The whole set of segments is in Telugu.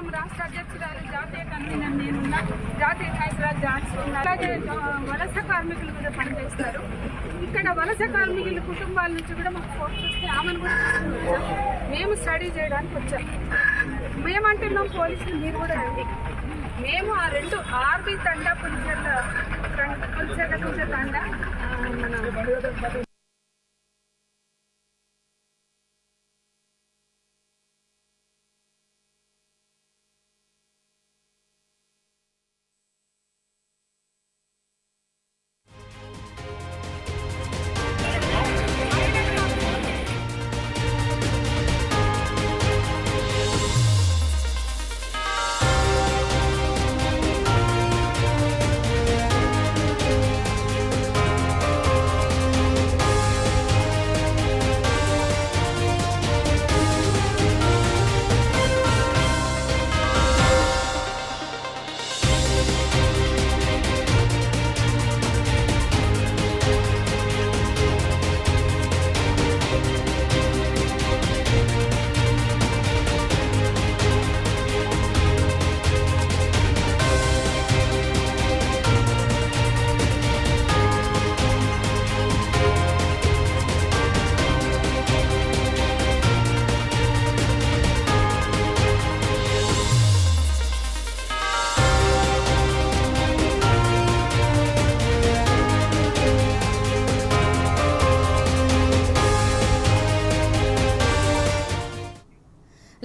సంఘం రాష్ట్ర అధ్యక్షురాలు జాతీయ కన్వీనర్ నేనున్నా, జాతీయ నాయకురాలు ఝాన్సీ ఉన్నా. అలాగే వలస కార్మికులు కూడా పనిచేస్తారు. ఇక్కడ వలస కార్మికుల కుటుంబాల నుంచి కూడా మాకు ఫోర్స్ వస్తే ఆమెను కూడా మేము స్టడీ చేయడానికి వచ్చాం. మేమంటున్నాం పోలీసులు మీరు కూడా రండి. మేము ఆ రెండు ఆర్బీ తండా పులిచెర్ల తండా మన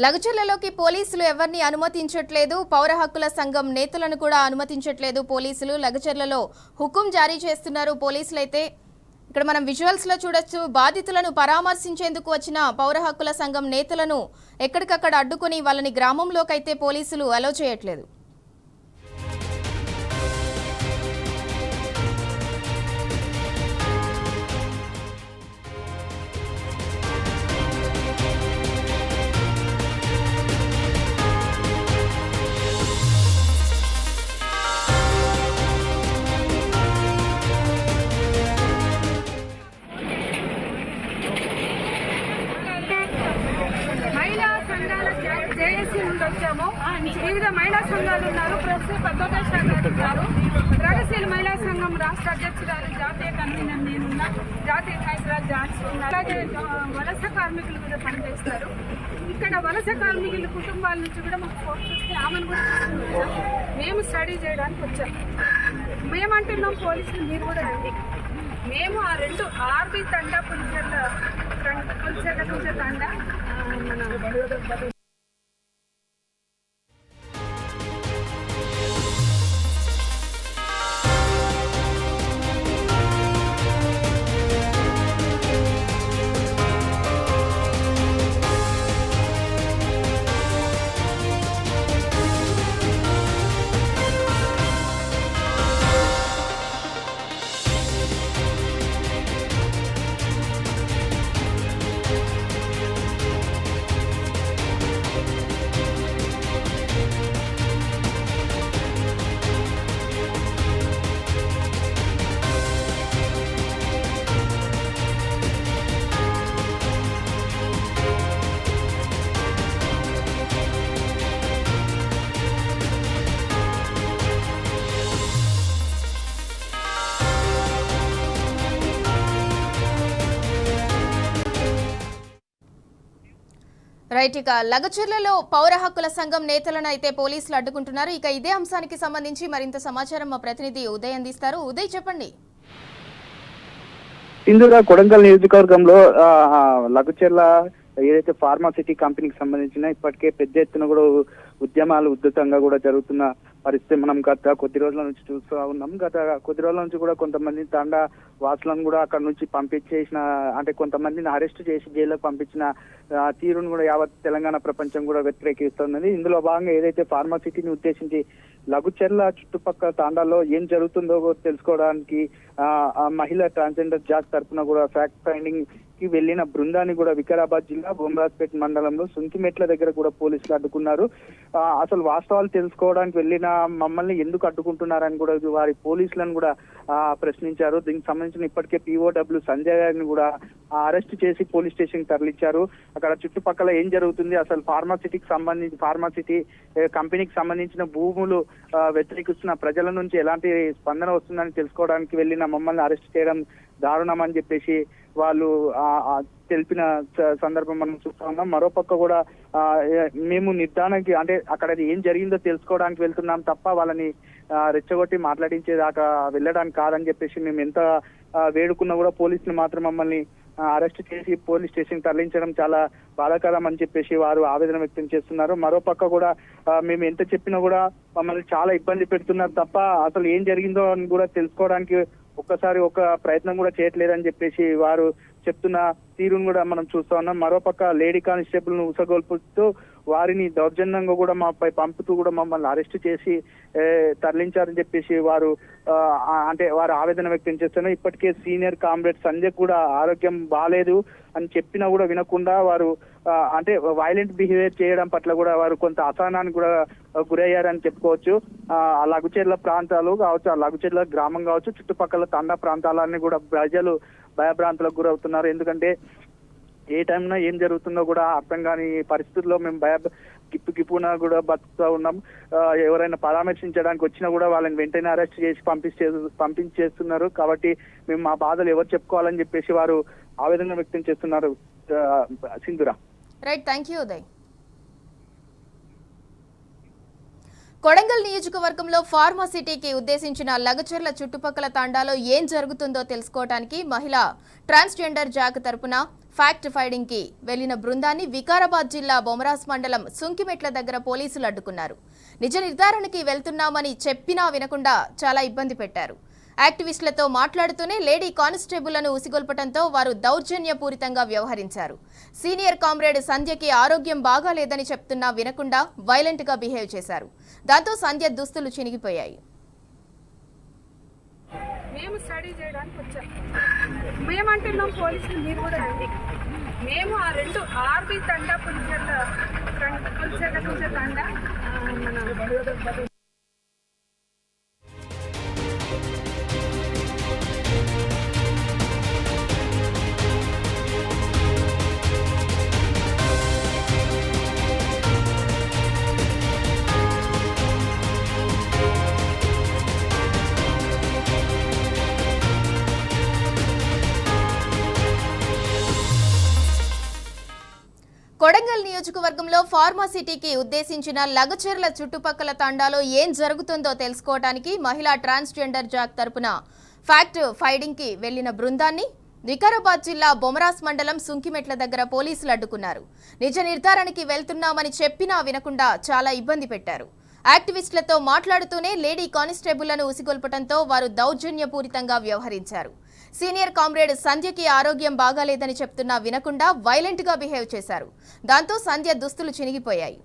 లగచర్లలోకి పోలీసులు ఎవరిని అనుమతించట్లేదు. పౌర హక్కుల సంఘం నేతలను కూడా అనుమతించట్లేదు పోలీసులు. లగచర్లలో హుకుం జారీ చేస్తున్నారు పోలీసులైతే. ఇక్కడ మనం విజువల్స్ లో చూడొచ్చు, బాధితులను పరామర్శించేందుకు వచ్చిన పౌర హక్కుల సంఘం నేతలను ఎక్కడికక్కడ అడ్డుకుని వాళ్ళని గ్రామంలోకి అయితే పోలీసులు అలో చేయట్లేదు. వివిధ మహిళా సంఘాలు ఉన్నారు, ప్రస్తుత భద్రతా శాఖ ఉన్నారు. ప్రగతిశీల మహిళా సంఘం రాష్ట్ర అధ్యక్షురాలు జాతీయ కన్వీనర్ నేనున్నా, జాతీయ నాయకురాలు ఝాన్సీ ఉన్నా. అలాగే వలస కార్మికులు కూడా పనిచేస్తారు. ఇక్కడ వలస కార్మికుల కుటుంబాల నుంచి కూడా మాకు ఫోర్స్ వస్తే ఆమెను కూడా మేము స్టడీ చేయడానికి వచ్చాం. మేమంటున్నాం పోలీసులు మీరు కూడా రండి. మేము ఆ రెండు ఆర్బీ తండా పులిచెర్ల తండా మన రైట్. ఇక లగచర్లలో పౌర హక్కుల సంఘం నేతలను అయితే పోలీసులు అడ్డుకుంటున్నారు. ఇక ఇదే అంశానికి సంబంధించి మరింత సమాచారం మా ప్రతినిధి ఉదయ్ అందిస్తారు. ఉదయ్, చెప్పండి. ఇందులో కొడంగల్ నియోజకవర్గంలో లగచర్ల ఏదైతే ఫార్మాసిటీ కంపెనీకి సంబంధించిన ఇప్పటికే పెద్ద ఎత్తున కూడా ఉద్యమాలు ఉధృతంగా కూడా జరుగుతున్న పరిస్థితి మనం గత కొద్ది రోజుల నుంచి చూస్తూ ఉన్నాం. గత కొద్ది రోజుల నుంచి కూడా కొంతమంది తండా వాసులను కూడా అక్కడ నుంచి పంపించేసిన, అంటే కొంతమందిని అరెస్ట్ చేసి జైల్లోకి పంపించిన తీరును కూడా యావత్ తెలంగాణ ప్రపంచం కూడా వ్యతిరేకిస్తున్నది. ఇందులో భాగంగా ఏదైతే ఫార్మాసిటీని ఉద్దేశించి లఘుచర్ల చుట్టుపక్కల తాండాల్లో ఏం జరుగుతుందో తెలుసుకోవడానికి మహిళా ట్రాన్స్జెండర్ జాక్ తరఫున కూడా ఫ్యాక్ట్ ఫైండింగ్ కి వెళ్లిన బృందాన్ని కూడా వికారాబాద్ జిల్లా బొమ్మరాజ్పేట మండలంలో సుంకిమెట్ల దగ్గర కూడా పోలీసులు అడ్డుకున్నారు. అసలు వాస్తవాలు తెలుసుకోవడానికి వెళ్లిన మమ్మల్ని ఎందుకు అడ్డుకుంటున్నారని కూడా వారి పోలీసులను కూడా ప్రశ్నించారు. దీనికి సంబంధించిన ఇప్పటికే POW సంజయ్ గారిని కూడా అరెస్ట్ చేసి పోలీస్ స్టేషన్ తరలించారు. అక్కడ చుట్టుపక్కల ఏం జరుగుతుంది, అసలు ఫార్మాసిటీ కంపెనీకి సంబంధించిన భూములు వ్యతిరేకిస్తున్న ప్రజల నుంచి ఎలాంటి స్పందన వస్తుందని తెలుసుకోవడానికి వెళ్లిన మమ్మల్ని అరెస్ట్ చేయడం దారుణం అని చెప్పేసి వాళ్ళు తెలిపిన సందర్భం మనం చూస్తా ఉన్నాం. మరోపక్క కూడా మేము నిర్ధారణకి అంటే అక్కడ ఏం జరిగిందో తెలుసుకోవడానికి వెళ్తున్నాం తప్ప వాళ్ళని రెచ్చగొట్టి మాట్లాడించేదాకా వెళ్ళడానికి కాదని చెప్పేసి మేము ఎంత వేడుకున్నా కూడా పోలీసులు మాత్రం మమ్మల్ని అరెస్ట్ చేసి పోలీస్ స్టేషన్ తరలించడం చాలా బాధాకరం అని చెప్పేసి వారు ఆవేదన వ్యక్తం చేస్తున్నారు. మరోపక్క కూడా మేము ఎంత చెప్పినా కూడా మమ్మల్ని చాలా ఇబ్బంది పెడుతున్నారు తప్ప అసలు ఏం జరిగిందో అని కూడా తెలుసుకోవడానికి ఒక్కసారి ఒక ప్రయత్నం కూడా చేయట్లేదని చెప్పేసి వారు చెప్తున్న తీరును కూడా మనం చూస్తా ఉన్నాం. మరోపక్క లేడీ కానిస్టేబుల్ ను ఉసగొల్పుతూ వారిని దౌర్జన్యంగా కూడా మాపై పంపుతూ కూడా మమ్మల్ని అరెస్ట్ చేసి తరలించారని చెప్పేసి వారు వారు ఆవేదన వ్యక్తం చేస్తున్నారు. ఇప్పటికే సీనియర్ కామ్రేడ్ సంజయ్ కూడా ఆరోగ్యం బాలేదు అని చెప్పినా కూడా వినకుండా వారు వైలెంట్ బిహేవియర్ చేయడం పట్ల కూడా వారు కొంత అసహనానికి కూడా గురయ్యారని చెప్పుకోవచ్చు. ఆ లఘుచెర్ల ప్రాంతాలు కావచ్చు, ఆ లఘుచెర్ల గ్రామం కావచ్చు, చుట్టుపక్కల తండా ప్రాంతాలన్నీ కూడా ప్రజలు భయభ్రాంతులకు గురవుతున్నారు. ఎందుకంటే ఏ టైంలో ఏం జరుగుతుందో కూడా అర్థం కాని పరిస్థితుల్లో మేము గిప్పున కూడా బతుకుతూ ఉన్నాం. ఎవరైనా పరామర్శించడానికి వచ్చినా కూడా వాళ్ళని వెంటనే అరెస్ట్ చేసి పంపించేస్తున్నారు. కాబట్టి మేము మా బాధలు ఎవరు చెప్పుకోవాలని చెప్పేసి వారు ఆవేదన వ్యక్తం చేస్తున్నారు. Sindhura. Right, thank you Uday. Kodangal నియోజకవర్గంలో ఫార్మాసిటీకి ఉద్దేశించిన లగచర్ల చుట్టుపక్కల తండాలో ఏం జరుగుతుందో తెలుసుకోవడానికి మహిళా ట్రాన్స్జెండర్ జాక్ తరపున ఫ్యాక్ట్ ఫైండింగ్ కి వెళ్లిన బృందాన్ని వికారాబాద్ జిల్లా బొమరాస్ మండలం సుంకిమెట్ల దగ్గర పోలీసులు అడ్డుకున్నారు. నిజ నిర్ధారణకి వెళ్తున్నామని చెప్పినా వినకుండా చాలా ఇబ్బంది పెట్టారు. యాక్టివిస్టులతో మాట్లాడుతూనే లేడీ కానిస్టేబుళ్లను ఉసిగొల్పడంతో వారు దౌర్జన్యపూరితంగా వ్యవహరించారు. సీనియర్ కామ్రేడ్ సంధ్యకి ఆరోగ్యం బాగాలేదని చెప్తున్నా వినకుండా వైలెంట్ గా బిహేవ్ చేశారు. దాంతో సంధ్య దుస్తులు చినిగిపోయాయి. మేము స్టడీ చేయడానికి వచ్చాం. మేమంటున్నాం పోలీసులు మీరు కూడా రండి. మేము ఆ రెండు ఆర్బీ తండా పులిచెర్ల తండా కొడంగల్ నియోజకవర్గంలో ఫార్మాసిటీకి ఉద్దేశించిన లగచర్ల చుట్టుపక్కల తండాలో ఏం జరుగుతుందో తెలుసుకోవడానికి మహిళా ట్రాన్స్జెండర్ జాక్ తరపున ఫ్యాక్ట్ ఫైండింగ్ కి వెళ్లిన బృందాన్ని వికారాబాద్ జిల్లా బొమరాస్ మండలం సుంకిమెట్ల దగ్గర పోలీసులు అడ్డుకున్నారు. నిజ నిర్ధారణకి వెళ్తున్నామని చెప్పినా వినకుండా చాలా ఇబ్బంది పెట్టారు. యాక్టివిస్టులతో మాట్లాడుతూనే లేడీ కానిస్టేబుళ్లను ఉసిగొల్పడంతో వారు దౌర్జన్యపూరితంగా వ్యవహరించారు. సీనియర్ కామ్రేడ్ సంధ్యకి ఆరోగ్యం బాగాలేదని చెప్తున్నా వినకుండా వైలెంట్ గా బిహేవ్ చేశారు. దాంతో సంధ్య దుస్తులు చినిగిపోయాయి.